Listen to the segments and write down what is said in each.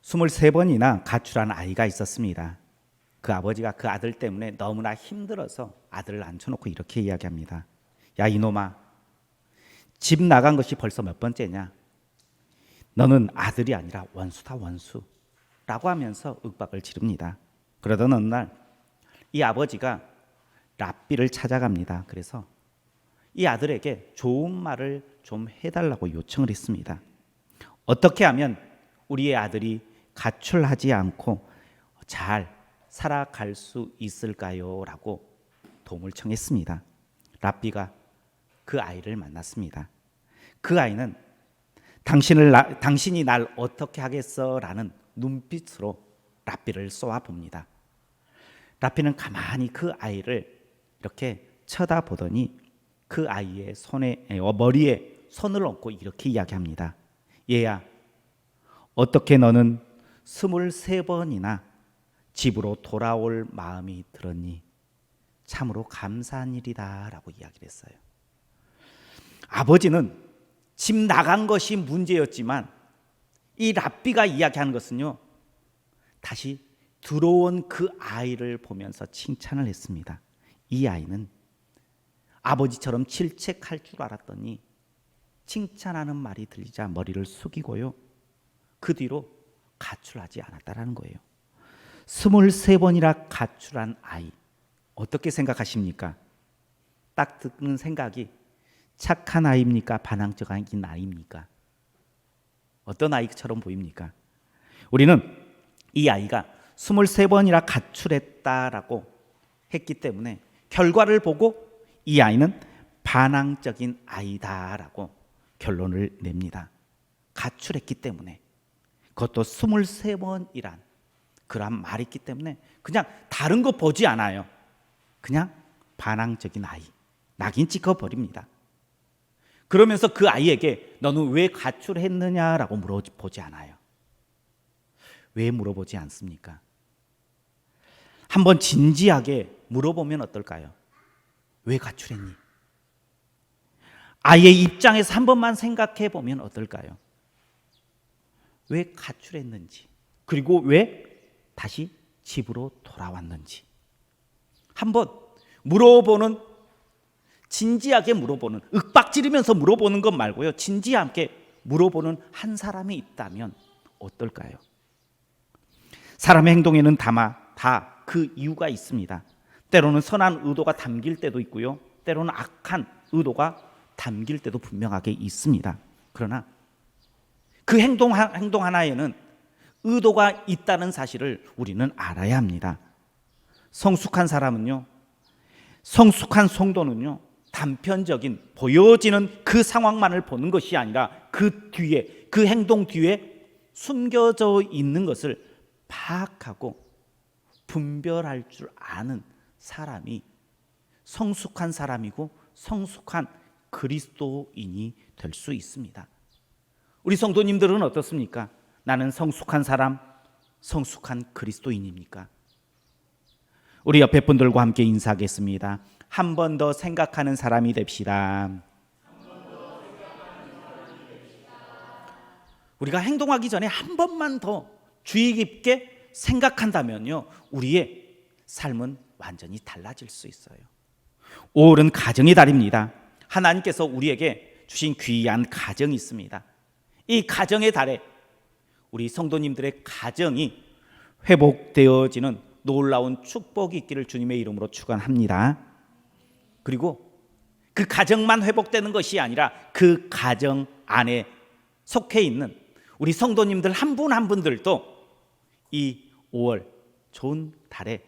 23번이나 가출한 아이가 있었습니다. 그 아버지가 그 아들 때문에 너무나 힘들어서 아들을 앉혀놓고 이렇게 이야기합니다. 야 이놈아, 집 나간 것이 벌써 몇 번째냐? 너는 아들이 아니라 원수다 원수 라고 하면서 윽박을 지릅니다. 그러던 어느 날 이 아버지가 랍비를 찾아갑니다. 그래서 이 아들에게 좋은 말을 좀 해달라고 요청을 했습니다. 어떻게 하면 우리의 아들이 가출하지 않고 잘 살아갈 수 있을까요? 라고 도움을 청했습니다. 랍비가 그 아이를 만났습니다. 그 아이는 당신이 날 어떻게 하겠어? 라는 눈빛으로 랍비를 쏘아봅니다. 랍비는 가만히 그 아이를 이렇게 쳐다보더니 그 아이의 머리에 손을 얹고 이렇게 이야기합니다. 얘야, 어떻게 너는 23번이나 집으로 돌아올 마음이 들었니? 참으로 감사한 일이다 라고 이야기를 했어요. 아버지는 집 나간 것이 문제였지만 이 랍비가 이야기하는 것은요, 다시 들어온 그 아이를 보면서 칭찬을 했습니다. 이 아이는 아버지처럼 질책할 줄 알았더니 칭찬하는 말이 들리자 머리를 숙이고요, 그 뒤로 가출하지 않았다라는 거예요. 23번이나 가출한 아이, 어떻게 생각하십니까? 딱 드는 생각이 착한 아이입니까? 반항적인 아이입니까? 어떤 아이처럼 보입니까? 우리는 이 아이가 23번이나 가출했다라고 했기 때문에 결과를 보고 이 아이는 반항적인 아이다라고 결론을 냅니다. 가출했기 때문에, 그것도 23번이란 그런 말이 있기 때문에 그냥 다른 거 보지 않아요. 그냥 반항적인 아이, 낙인 찍어버립니다. 그러면서 그 아이에게 너는 왜 가출했느냐라고 물어보지 않아요. 왜 물어보지 않습니까? 한번 진지하게 물어보면 어떨까요? 왜 가출했니? 아이의 입장에서 한 번만 생각해 보면 어떨까요? 왜 가출했는지, 그리고 왜 다시 집으로 돌아왔는지 한번 물어보는, 진지하게 물어보는, 윽박지르면서 물어보는 것 말고요, 진지하게 물어보는 한 사람이 있다면 어떨까요? 사람의 행동에는 다 그 이유가 있습니다. 때로는 선한 의도가 담길 때도 있고요, 때로는 악한 의도가 담길 때도 분명하게 있습니다. 그러나 그 행동 하나에는 의도가 있다는 사실을 우리는 알아야 합니다. 성숙한 사람은요, 성숙한 성도는요, 단편적인 보여지는 그 상황만을 보는 것이 아니라 그 뒤에, 그 행동 뒤에 숨겨져 있는 것을 파악하고 분별할 줄 아는 사람이 성숙한 사람이고 성숙한 그리스도인이 될 수 있습니다. 우리 성도님들은 어떻습니까? 나는 성숙한 사람, 성숙한 그리스도인입니까? 우리 옆에 분들과 함께 인사하겠습니다. 한 번 더 생각하는 사람이 됩시다. 우리가 행동하기 전에 한 번만 더 주의 깊게 생각한다면요, 우리의 삶은 완전히 달라질 수 있어요. 5월은 가정의 달입니다. 하나님께서 우리에게 주신 귀한 가정이 있습니다. 이 가정의 달에 우리 성도님들의 가정이 회복되어지는 놀라운 축복이 있기를 주님의 이름으로 축원합니다. 그리고 그 가정만 회복되는 것이 아니라 그 가정 안에 속해 있는 우리 성도님들 한 분 한 분들도 이 5월 좋은 달에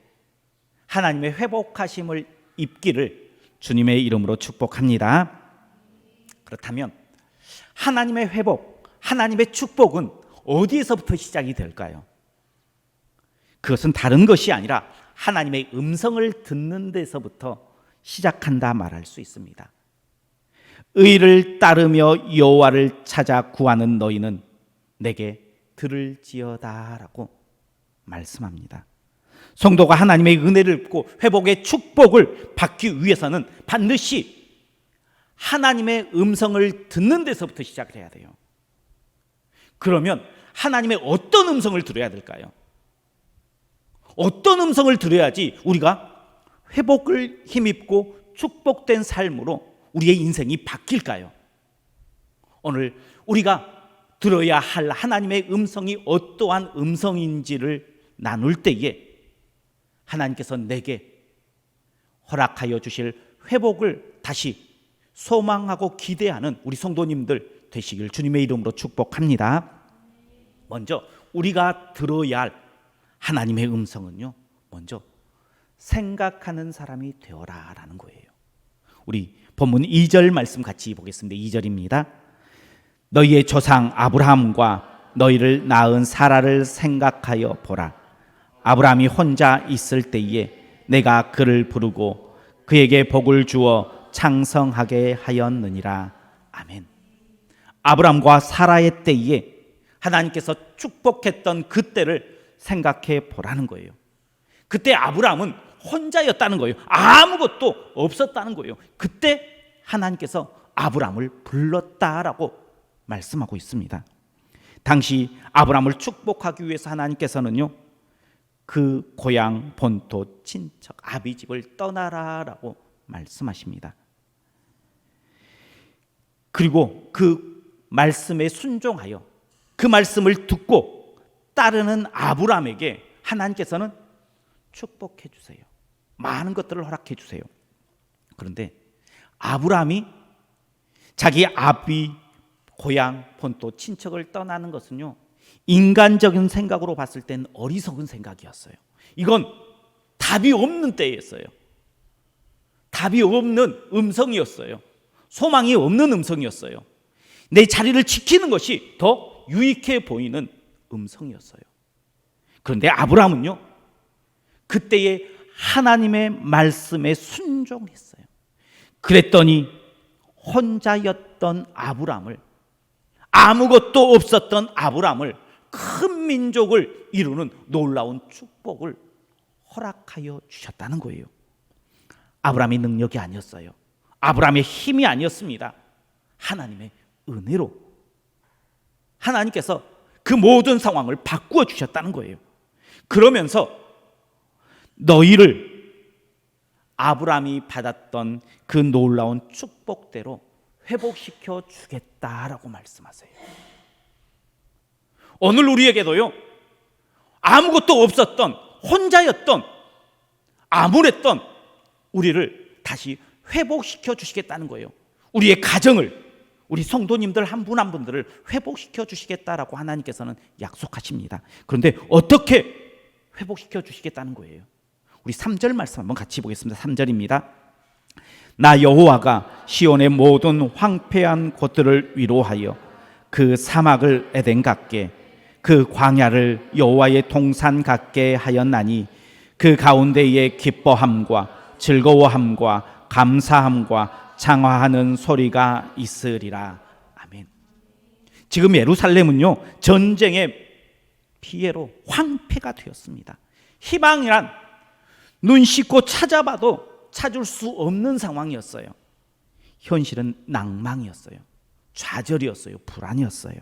하나님의 회복하심을 입기를 주님의 이름으로 축복합니다. 그렇다면 하나님의 회복, 하나님의 축복은 어디에서부터 시작이 될까요? 그것은 다른 것이 아니라 하나님의 음성을 듣는 데서부터 시작한다 말할 수 있습니다. 의를 따르며 여호와를 찾아 구하는 너희는 내게 들을지어다라고 말씀합니다. 성도가 하나님의 은혜를 입고 회복의 축복을 받기 위해서는 반드시 하나님의 음성을 듣는 데서부터 시작을 해야 돼요. 그러면 하나님의 어떤 음성을 들어야 될까요? 어떤 음성을 들어야지 우리가 회복을 힘입고 축복된 삶으로 우리의 인생이 바뀔까요? 오늘 우리가 들어야 할 하나님의 음성이 어떠한 음성인지를 나눌 때에 하나님께서 내게 허락하여 주실 회복을 다시 소망하고 기대하는 우리 성도님들 되시길 주님의 이름으로 축복합니다. 먼저 우리가 들어야 할 하나님의 음성은요, 먼저 생각하는 사람이 되어라 라는 거예요. 우리 본문 2절 말씀 같이 보겠습니다. 2절입니다. 너희의 조상 아브라함과 너희를 낳은 사라를 생각하여 보라. 아브라함이 혼자 있을 때에 내가 그를 부르고 그에게 복을 주어 창성하게 하였느니라. 아멘. 아브라함과 사라의 때에 하나님께서 축복했던 그때를 생각해 보라는 거예요. 그때 아브라함은 혼자였다는 거예요. 아무것도 없었다는 거예요. 그때 하나님께서 아브라함을 불렀다라고 말씀하고 있습니다. 당시 아브라함을 축복하기 위해서 하나님께서는요, 그 고향 본토 친척 아비집을 떠나라라고 말씀하십니다. 그리고 그 말씀에 순종하여 그 말씀을 듣고 따르는 아브라함에게 하나님께서는 축복해 주세요. 많은 것들을 허락해 주세요. 그런데 아브라함이 자기 아비 고향 본토 친척을 떠나는 것은요, 인간적인 생각으로 봤을 땐 어리석은 생각이었어요. 이건 답이 없는 때였어요. 답이 없는 음성이었어요. 소망이 없는 음성이었어요. 내 자리를 지키는 것이 더 유익해 보이는 음성이었어요. 그런데 아브라함은요, 그때의 하나님의 말씀에 순종했어요. 그랬더니 혼자였던 아브라함을, 아무것도 없었던 아브라함을 큰 민족을 이루는 놀라운 축복을 허락하여 주셨다는 거예요. 아브라함의 능력이 아니었어요. 아브라함의 힘이 아니었습니다. 하나님의 은혜로 하나님께서 그 모든 상황을 바꾸어 주셨다는 거예요. 그러면서 너희를 아브라함이 받았던 그 놀라운 축복대로 회복시켜 주겠다라고 말씀하세요. 오늘 우리에게도요, 아무것도 없었던, 혼자였던, 암울했던 우리를 다시 회복시켜 주시겠다는 거예요. 우리의 가정을, 우리 성도님들 한 분 한 분들을 회복시켜 주시겠다라고 하나님께서는 약속하십니다. 그런데 어떻게 회복시켜 주시겠다는 거예요? 우리 3절 말씀 한번 같이 보겠습니다. 3절입니다. 나 여호와가 시온의 모든 황폐한 곳들을 위로하여 그 사막을 에덴 같게 그 광야를 여호와의 동산 같게 하였나니 그 가운데에 기뻐함과 즐거워함과 감사함과 장화하는 소리가 있으리라. 아멘. 지금 예루살렘은요, 전쟁의 피해로 황폐가 되었습니다. 희망이란 눈 씻고 찾아봐도 찾을 수 없는 상황이었어요. 현실은 낭망이었어요. 좌절이었어요. 불안이었어요.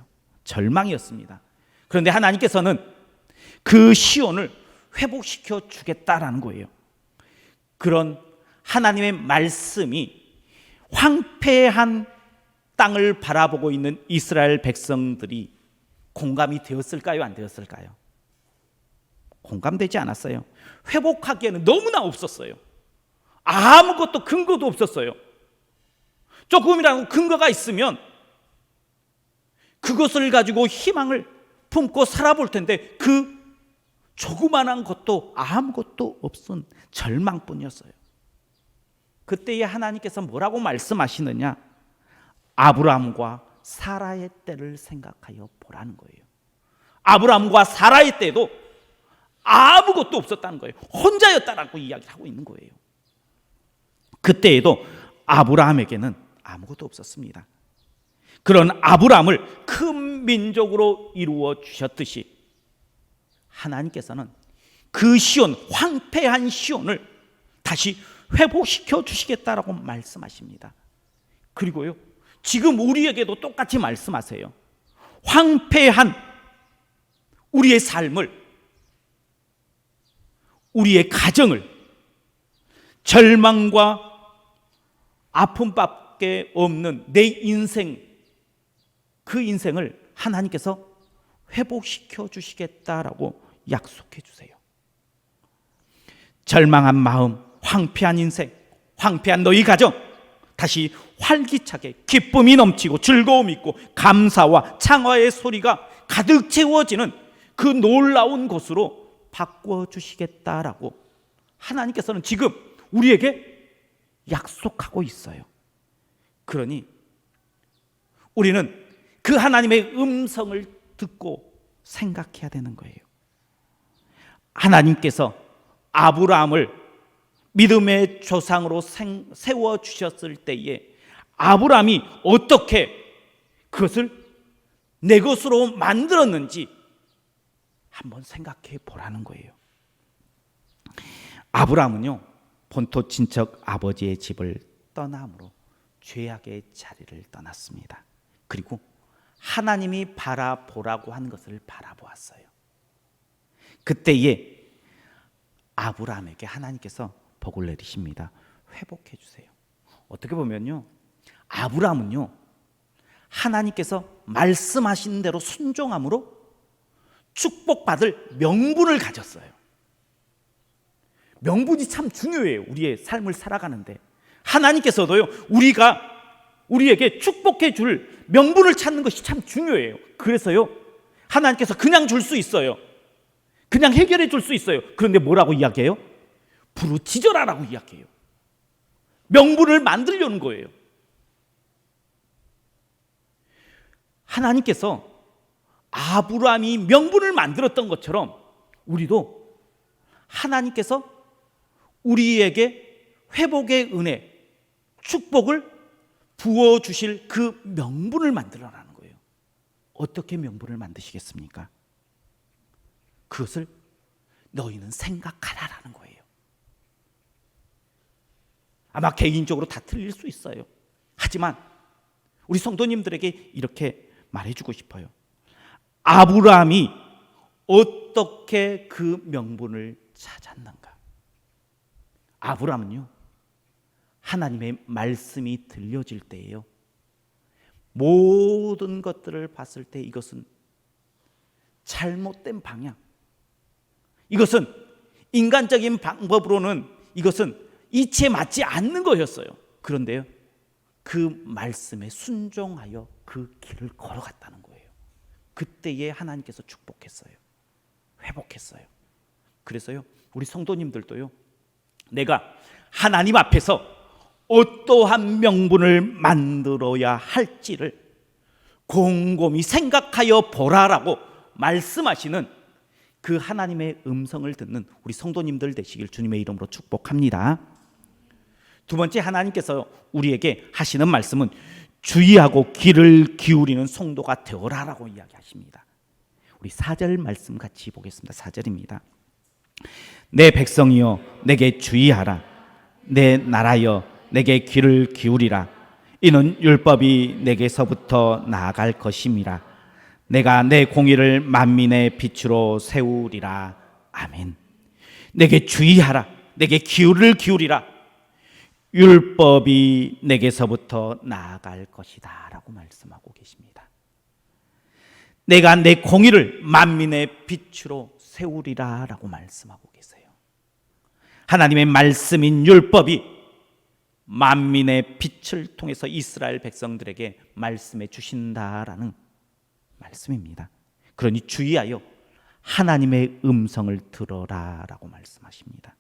절망이었습니다. 그런데 하나님께서는 그 시온을 회복시켜 주겠다라는 거예요. 그런 하나님의 말씀이 황폐한 땅을 바라보고 있는 이스라엘 백성들이 공감이 되었을까요? 안 되었을까요? 공감되지 않았어요. 회복하기에는 너무나 없었어요. 아무것도 근거도 없었어요. 조금이라도 근거가 있으면 그것을 가지고 희망을 품고 살아볼 텐데 그 조그만한 것도 아무것도 없은 절망뿐이었어요. 그때에 하나님께서 뭐라고 말씀하시느냐? 아브라함과 사라의 때를 생각하여 보라는 거예요. 아브라함과 사라의 때도 아무것도 없었다는 거예요. 혼자였다라고 이야기를 하고 있는 거예요. 그때에도 아브라함에게는 아무것도 없었습니다. 그런 아브라함을 큰 민족으로 이루어 주셨듯이 하나님께서는 그 시온, 황폐한 시온을 다시 회복시켜 주시겠다라고 말씀하십니다. 그리고요, 지금 우리에게도 똑같이 말씀하세요. 황폐한 우리의 삶을, 우리의 가정을, 절망과 아픔밖에 없는 내 인생, 그 인생을 하나님께서 회복시켜 주시겠다라고 약속해 주세요. 절망한 마음, 황폐한 인생, 황폐한 너희 가정, 다시 활기차게 기쁨이 넘치고 즐거움이 있고 감사와 창화의 소리가 가득 채워지는 그 놀라운 곳으로 바꿔 주시겠다라고 하나님께서는 지금 우리에게 약속하고 있어요. 그러니 우리는 그 하나님의 음성을 듣고 생각해야 되는 거예요. 하나님께서 아브라함을 믿음의 조상으로 세워주셨을 때에 아브라함이 어떻게 그것을 내 것으로 만들었는지 한번 생각해 보라는 거예요. 아브라함은요, 본토 친척 아버지의 집을 떠남으로 죄악의 자리를 떠났습니다. 그리고 하나님이 바라보라고 하는 것을 바라보았어요. 그때에 아브라함에게 하나님께서 복을 내리십니다. 회복해 주세요. 어떻게 보면요, 아브라함은요, 하나님께서 말씀하신 대로 순종함으로 축복받을 명분을 가졌어요. 명분이 참 중요해요. 우리의 삶을 살아가는데 하나님께서도요, 우리에게 축복해 줄 명분을 찾는 것이 참 중요해요. 그래서요, 하나님께서 그냥 줄 수 있어요. 그냥 해결해 줄 수 있어요. 그런데 뭐라고 이야기해요? 부르짖어라라고 이야기해요. 명분을 만들려는 거예요. 하나님께서 아브라함이 명분을 만들었던 것처럼 우리도 하나님께서 우리에게 회복의 은혜, 축복을 부어주실 그 명분을 만들어라는 거예요. 어떻게 명분을 만드시겠습니까? 그것을 너희는 생각하라라는 거예요. 아마 개인적으로 다 틀릴 수 있어요. 하지만 우리 성도님들에게 이렇게 말해주고 싶어요. 아브라함이 어떻게 그 명분을 찾았는가? 아브라함은요, 하나님의 말씀이 들려질 때예요, 모든 것들을 봤을 때 이것은 잘못된 방향, 이것은 인간적인 방법으로는 이것은 이치에 맞지 않는 거였어요. 그런데요, 그 말씀에 순종하여 그 길을 걸어갔다는 거예요. 그때에 하나님께서 축복했어요. 회복했어요. 그래서요, 우리 성도님들도요, 내가 하나님 앞에서 어떠한 명분을 만들어야 할지를 곰곰이 생각하여 보라라고 말씀하시는 그 하나님의 음성을 듣는 우리 성도님들 되시길 주님의 이름으로 축복합니다. 두 번째, 하나님께서 우리에게 하시는 말씀은 주의하고 귀를 기울이는 성도가 되어라라고 이야기하십니다. 우리 4절 말씀 같이 보겠습니다. 4절입니다. 내 백성이여 내게 주의하라. 내 나라여 내게 귀를 기울이라. 이는 율법이 내게서부터 나아갈 것임이라. 내가 내 공의를 만민의 빛으로 세우리라. 아멘. 내게 주의하라. 내게 귀를 기울이라. 율법이 내게서부터 나아갈 것이다 라고 말씀하고 계십니다. 내가 내 공의를 만민의 빛으로 세우리라 라고 말씀하고 계세요. 하나님의 말씀인 율법이 만민의 빛을 통해서 이스라엘 백성들에게 말씀해 주신다라는 말씀입니다. 그러니 주의하여 하나님의 음성을 들어라 라고 말씀하십니다.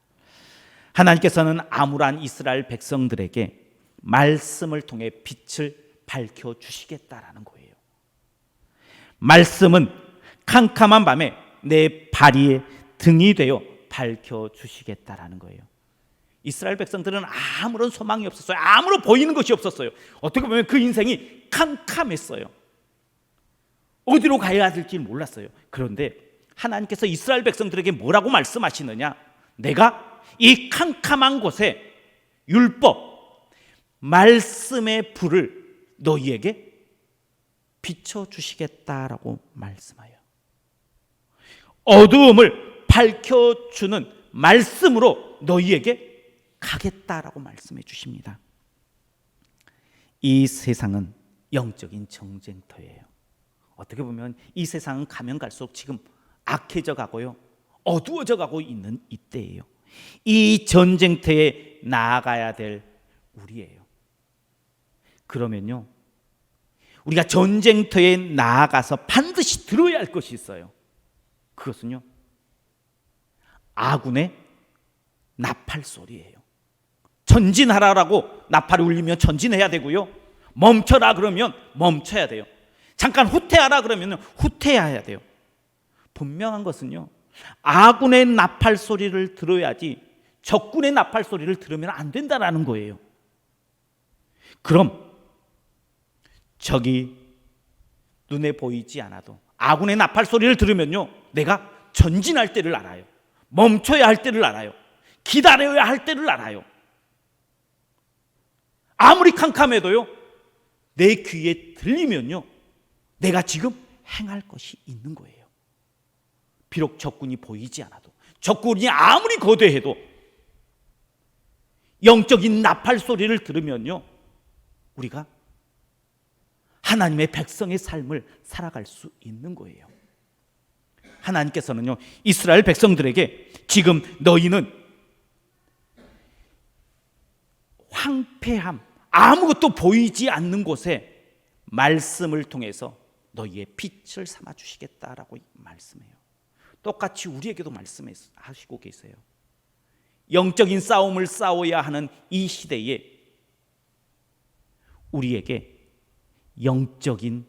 하나님께서는 암울한 이스라엘 백성들에게 말씀을 통해 빛을 밝혀주시겠다라는 거예요. 말씀은 캄캄한 밤에 내 발이 등이 되어 밝혀주시겠다라는 거예요. 이스라엘 백성들은 아무런 소망이 없었어요. 아무런 보이는 것이 없었어요. 어떻게 보면 그 인생이 캄캄했어요. 어디로 가야 될지 몰랐어요. 그런데 하나님께서 이스라엘 백성들에게 뭐라고 말씀하시느냐? 내가 이 캄캄한 곳에 율법, 말씀의 불을 너희에게 비춰주시겠다라고 말씀하여 어두움을 밝혀주는 말씀으로 너희에게 가겠다라고 말씀해 주십니다. 이 세상은 영적인 정쟁터예요. 어떻게 보면 이 세상은 가면 갈수록 지금 악해져 가고요, 어두워져 가고 있는 이때예요. 이 전쟁터에 나아가야 될 우리예요. 그러면요, 우리가 전쟁터에 나아가서 반드시 들어야 할 것이 있어요. 그것은요, 아군의 나팔 소리예요. 전진하라라고 나팔이 울리면 전진해야 되고요, 멈춰라 그러면 멈춰야 돼요. 잠깐 후퇴하라 그러면 후퇴해야 돼요. 분명한 것은요, 아군의 나팔 소리를 들어야지 적군의 나팔 소리를 들으면 안 된다라는 거예요. 그럼 적이 눈에 보이지 않아도 아군의 나팔 소리를 들으면요, 내가 전진할 때를 알아요. 멈춰야 할 때를 알아요. 기다려야 할 때를 알아요. 아무리 캄캄해도요, 내 귀에 들리면요, 내가 지금 행할 것이 있는 거예요. 비록 적군이 보이지 않아도, 적군이 아무리 거대해도 영적인 나팔 소리를 들으면요, 우리가 하나님의 백성의 삶을 살아갈 수 있는 거예요. 하나님께서는요, 이스라엘 백성들에게 지금 너희는 황폐함, 아무것도 보이지 않는 곳에 말씀을 통해서 너희의 빛을 삼아 주시겠다라고 말씀해요. 똑같이 우리에게도 말씀하시고 계세요. 영적인 싸움을 싸워야 하는 이 시대에 우리에게 영적인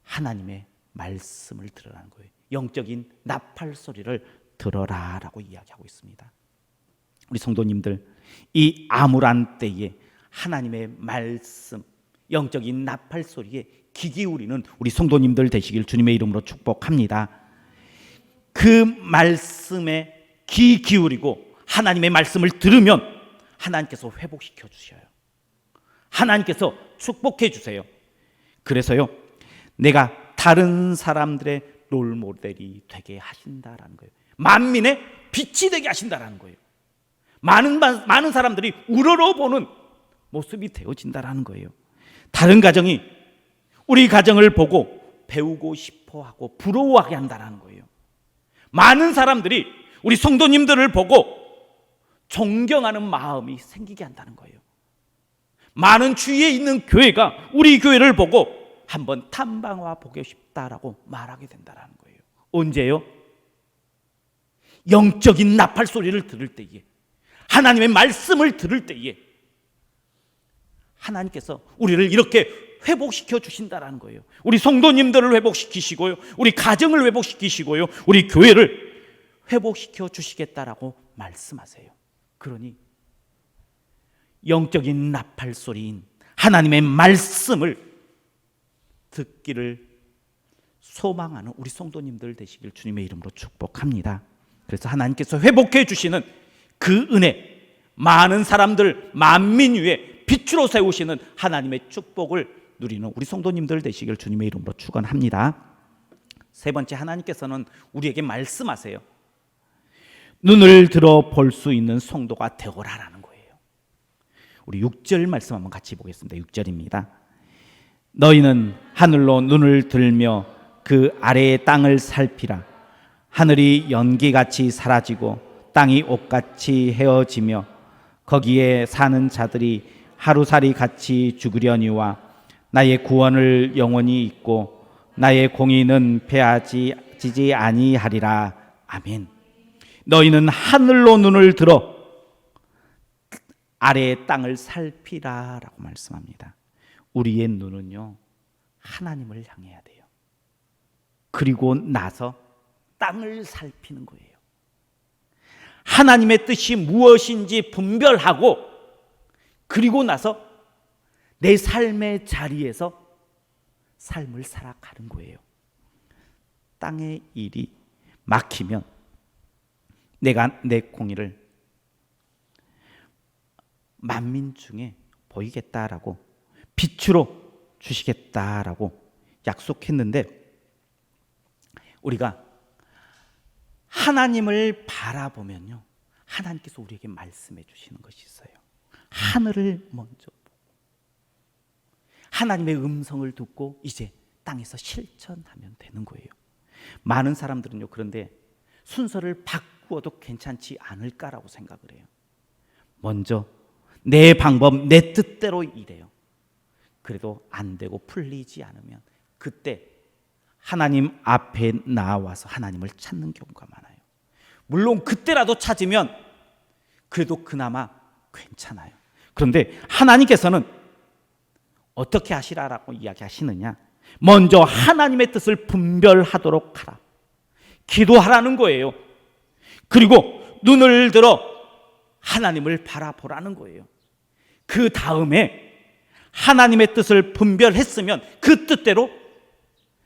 하나님의 말씀을 들으라는 거예요. 영적인 나팔 소리를 들어라라고 이야기하고 있습니다. 우리 성도님들, 이 암울한 때에 하나님의 말씀, 영적인 나팔 소리에 귀 기울이는 우리 성도님들 되시길 주님의 이름으로 축복합니다. 그 말씀에 귀 기울이고 하나님의 말씀을 들으면 하나님께서 회복시켜 주셔요. 하나님께서 축복해 주세요. 그래서요, 내가 다른 사람들의 롤모델이 되게 하신다라는 거예요. 만민의 빛이 되게 하신다라는 거예요. 많은 사람들이 우러러보는 모습이 되어진다라는 거예요. 다른 가정이 우리 가정을 보고 배우고 싶어하고 부러워하게 한다라는 거예요. 많은 사람들이 우리 성도님들을 보고 존경하는 마음이 생기게 한다는 거예요. 많은 주위에 있는 교회가 우리 교회를 보고 한번 탐방와 보고 싶다라고 말하게 된다는 거예요. 언제요? 영적인 나팔 소리를 들을 때에, 하나님의 말씀을 들을 때에 하나님께서 우리를 이렇게 회복시켜 주신다라는 거예요. 우리 성도님들을 회복시키시고요, 우리 가정을 회복시키시고요, 우리 교회를 회복시켜 주시겠다라고 말씀하세요. 그러니 영적인 나팔 소리인 하나님의 말씀을 듣기를 소망하는 우리 성도님들 되시길 주님의 이름으로 축복합니다. 그래서 하나님께서 회복해 주시는 그 은혜, 많은 사람들, 만민 위에 빛으로 세우시는 하나님의 축복을 누리는 우리 성도님들 되시길 주님의 이름으로 축원합니다. 세 번째, 하나님께서는 우리에게 말씀하세요. 눈을 들어 볼 수 있는 성도가 되어라라는 거예요. 우리 6절 말씀 한번 같이 보겠습니다. 6절입니다. 너희는 하늘로 눈을 들며 그 아래의 땅을 살피라. 하늘이 연기같이 사라지고 땅이 옷같이 헤어지며 거기에 사는 자들이 하루살이 같이 죽으려니와 나의 구원을 영원히 잊고 나의 공의는 패하지 아니하리라. 아멘. 너희는 하늘로 눈을 들어 아래의 땅을 살피라라고 말씀합니다. 우리의 눈은요, 하나님을 향해야 돼요. 그리고 나서 땅을 살피는 거예요. 하나님의 뜻이 무엇인지 분별하고, 그리고 나서 내 삶의 자리에서 삶을 살아가는 거예요. 땅의 일이 막히면 내가 내 공의를 만민 중에 보이겠다라고, 빛으로 주시겠다라고 약속했는데 우리가 하나님을 바라보면요, 하나님께서 우리에게 말씀해 주시는 것이 있어요. 하늘을 먼저 보고 하나님의 음성을 듣고 이제 땅에서 실천하면 되는 거예요. 많은 사람들은요, 그런데 순서를 바꾸어도 괜찮지 않을까라고 생각을 해요. 먼저 내 방법, 내 뜻대로 이래요. 그래도 안 되고 풀리지 않으면 그때 하나님 앞에 나와서 하나님을 찾는 경우가 많아요. 물론 그때라도 찾으면 그래도 그나마 괜찮아요. 그런데 하나님께서는 어떻게 하시라라고 이야기하시느냐? 먼저 하나님의 뜻을 분별하도록 하라. 기도하라는 거예요. 그리고 눈을 들어 하나님을 바라보라는 거예요. 그 다음에 하나님의 뜻을 분별했으면 그 뜻대로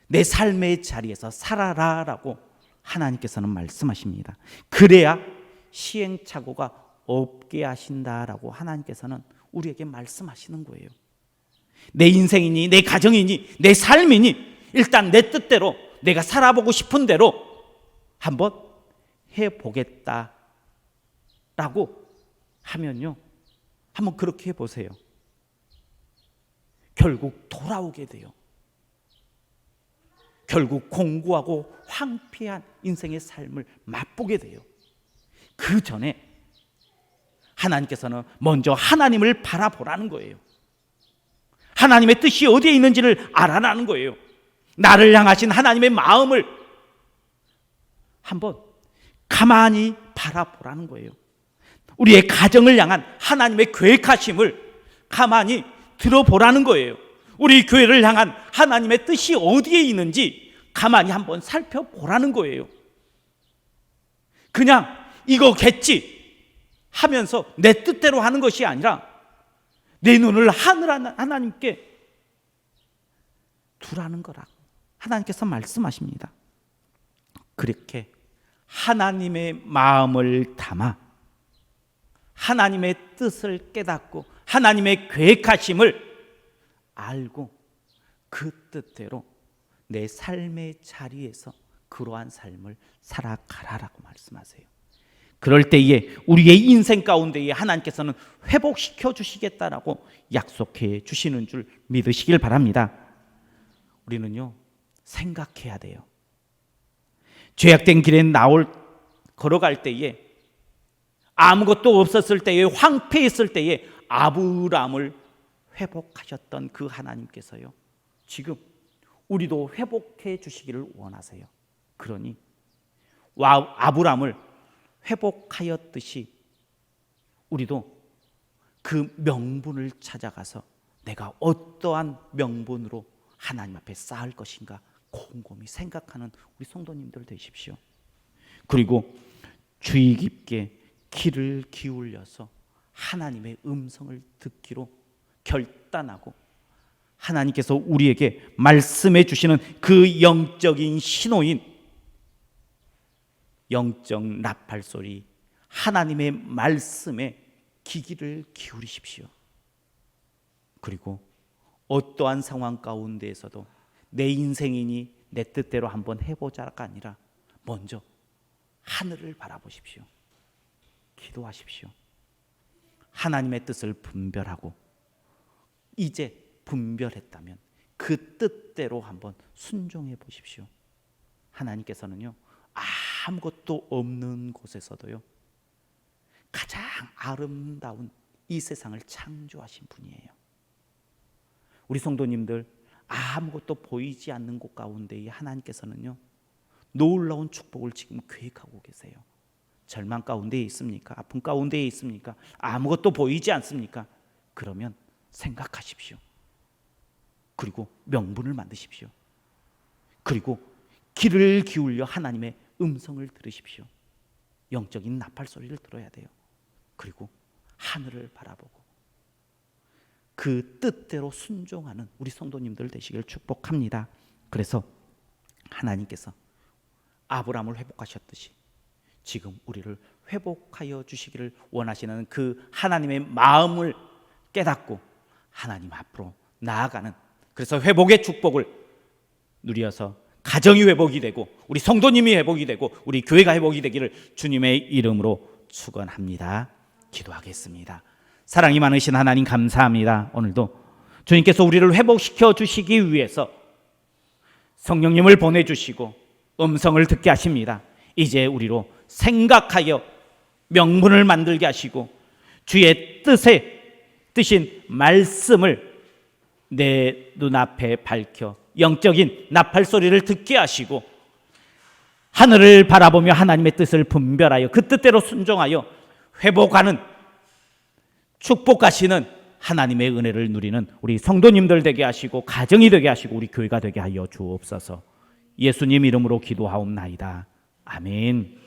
내 삶의 자리에서 살아라라고 하나님께서는 말씀하십니다. 그래야 시행착오가 없게 하신다라고 하나님께서는 우리에게 말씀하시는 거예요. 내 인생이니 내 가정이니 내 삶이니 일단 내 뜻대로 내가 살아보고 싶은 대로 한번 해보겠다라고 하면요, 한번 그렇게 해보세요. 결국 돌아오게 돼요. 결국 공고하고 황폐한 인생의 삶을 맛보게 돼요. 그 전에 하나님께서는 먼저 하나님을 바라보라는 거예요. 하나님의 뜻이 어디에 있는지를 알아라는 거예요. 나를 향하신 하나님의 마음을 한번 가만히 바라보라는 거예요. 우리의 가정을 향한 하나님의 계획하심을 가만히 들어보라는 거예요. 우리 교회를 향한 하나님의 뜻이 어디에 있는지 가만히 한번 살펴보라는 거예요. 그냥 이거겠지 하면서 내 뜻대로 하는 것이 아니라 내 눈을 하늘 하나님께 두라는 거라 하나님께서 말씀하십니다. 그렇게 하나님의 마음을 담아 하나님의 뜻을 깨닫고 하나님의 계획하심을 알고 그 뜻대로 내 삶의 자리에서 그러한 삶을 살아가라라고 말씀하세요. 그럴 때에 우리의 인생 가운데에 하나님께서는 회복시켜 주시겠다라고 약속해 주시는 줄 믿으시길 바랍니다. 우리는요, 생각해야 돼요. 죄악된 길에 걸어갈 때에 아무것도 없었을 때에 황폐했을 때에 아브라함을 회복하셨던 그 하나님께서요, 지금 우리도 회복해 주시기를 원하세요. 그러니 아브라함을 회복하였듯이 우리도 그 명분을 찾아가서 내가 어떠한 명분으로 하나님 앞에 쌓을 것인가 곰곰이 생각하는 우리 성도님들 되십시오. 그리고 주의 깊게 귀를 기울여서 하나님의 음성을 듣기로 결단하고 하나님께서 우리에게 말씀해 주시는 그 영적인 신호인 영적 나팔 소리 하나님의 말씀에 귀를 기울이십시오. 그리고 어떠한 상황 가운데에서도 내 인생이니 내 뜻대로 한번 해보자가 아니라 먼저 하늘을 바라보십시오. 기도하십시오. 하나님의 뜻을 분별하고 이제 분별했다면 그 뜻대로 한번 순종해 보십시오. 하나님께서는요, 아무것도 없는 곳에서도요 가장 아름다운 이 세상을 창조하신 분이에요. 우리 성도님들, 아무것도 보이지 않는 곳 가운데에 하나님께서는요 놀라운 축복을 지금 계획하고 계세요. 절망 가운데에 있습니까? 아픔 가운데에 있습니까? 아무것도 보이지 않습니까? 그러면 생각하십시오. 그리고 명분을 만드십시오. 그리고 귀를 기울여 하나님의 음성을 들으십시오. 영적인 나팔 소리를 들어야 돼요. 그리고 하늘을 바라보고 그 뜻대로 순종하는 우리 성도님들 되시길 축복합니다. 그래서 하나님께서 아브라함을 회복하셨듯이 지금 우리를 회복하여 주시기를 원하시는 그 하나님의 마음을 깨닫고 하나님 앞으로 나아가는, 그래서 회복의 축복을 누려서 가정이 회복이 되고 우리 성도님이 회복이 되고 우리 교회가 회복이 되기를 주님의 이름으로 축원합니다. 기도하겠습니다. 사랑이 많으신 하나님 감사합니다. 오늘도 주님께서 우리를 회복시켜 주시기 위해서 성령님을 보내주시고 음성을 듣게 하십니다. 이제 우리로 생각하여 명분을 만들게 하시고 주의 뜻인 말씀을 내 눈앞에 밝혀 영적인 나팔 소리를 듣게 하시고 하늘을 바라보며 하나님의 뜻을 분별하여 그 뜻대로 순종하여 회복하는 축복하시는 하나님의 은혜를 누리는 우리 성도님들 되게 하시고 가정이 되게 하시고 우리 교회가 되게 하여 주옵소서. 예수님 이름으로 기도하옵나이다. 아멘.